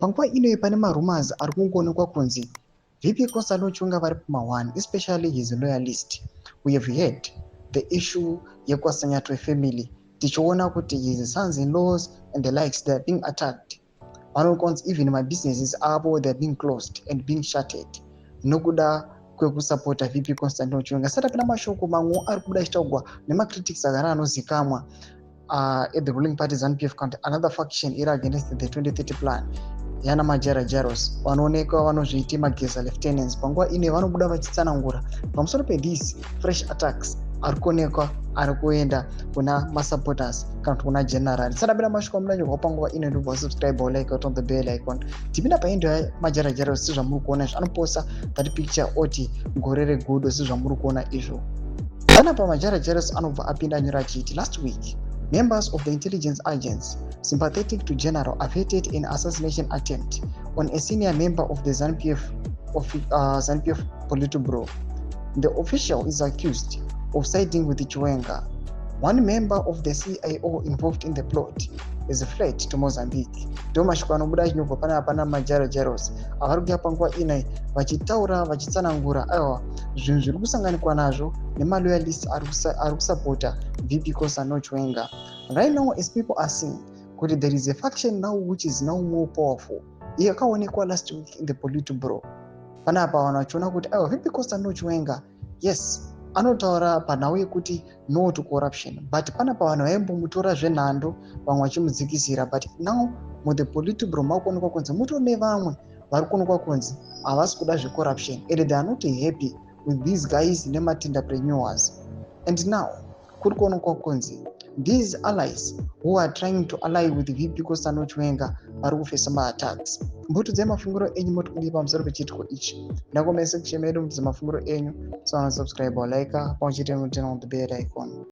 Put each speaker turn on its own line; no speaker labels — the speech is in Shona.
panguva inoyi pane marumors ari kungoonekwa kunzi VP Costa Nochwenga vari pama1, especially his loyalist. We have heard the issue yeKosta Nyaatwe family tichiona kuti his sons-in-laws and the likes, they are being attacked. Even my businesses avo, they are being closed and being shuttered nokuda kwekusapota VP Costa Nochwenga. Saka pana mashoko mamwe ari kubuda achitaurwa nemacritics agara anozikamwa at the ruling party ZANU-PF county, another faction iri against the 2030 plan yana majara jaros vanoonekwa vanozviita mageza lieutenants. Panguva ine vanobuda vachitsanangura pamusoro pe-these fresh attacks ari kuonekwa ari kuenda kuna masupporters kana kuti kuna general. Tisarambira mashoko amunanyorwa panguva ino ndobva subscribe or like on the bell icon. Tipinda paendo yamajara jaros sezvamuri kuona izvo anoposta that picture oti gore regudo sezvamuri kuona izvo. Panapa majara jaros anobva apinda anyora achiti last week members of the intelligence agents sympathetic to general averted an assassination attempt on a senior member of the ZANU-PF Politburo. The official is accused of siding with Chiwenga. One member of the CIO involved in the plot is fled to Mozambique. Ndo mashoko anobuda achinobva pana majara jaros avari kuuya panguva inai vachitaura vachitsanangura aiwa zvinhu zviri kusanganikwa nazvo nemaloyalists ari kusapota VP Costa Nochwenga. Right now, as people are seeing, there is a faction now which is now more powerful. Yakaonekwa last week in the Politburo. Panapa vanachiona kuti aiwa VP Costa Nochwenga, yes, anotaura panhau yekuti no to corruption, but panapa vanhu vaimbomutora zvenhando vamwe vachimudzikisira, but now muthe Politburo makuonekwa kunzi mutone vamwe vari kuonekwa kunzi havasi kuda zvecorruption and they are not happy with these guys nematenderpreneurs. And now kuri kuonekwa kunzi these allies who are trying to ally with VP Costa Nochwenga vari kufesa ma-attacks. Mbutidzai mafungiro enyu moti kudii pamusoro pechitiko ichi. Ndakomesa section medu mutidze mafungiro enyu, so subscribe or like pamwe chete on the bell icon.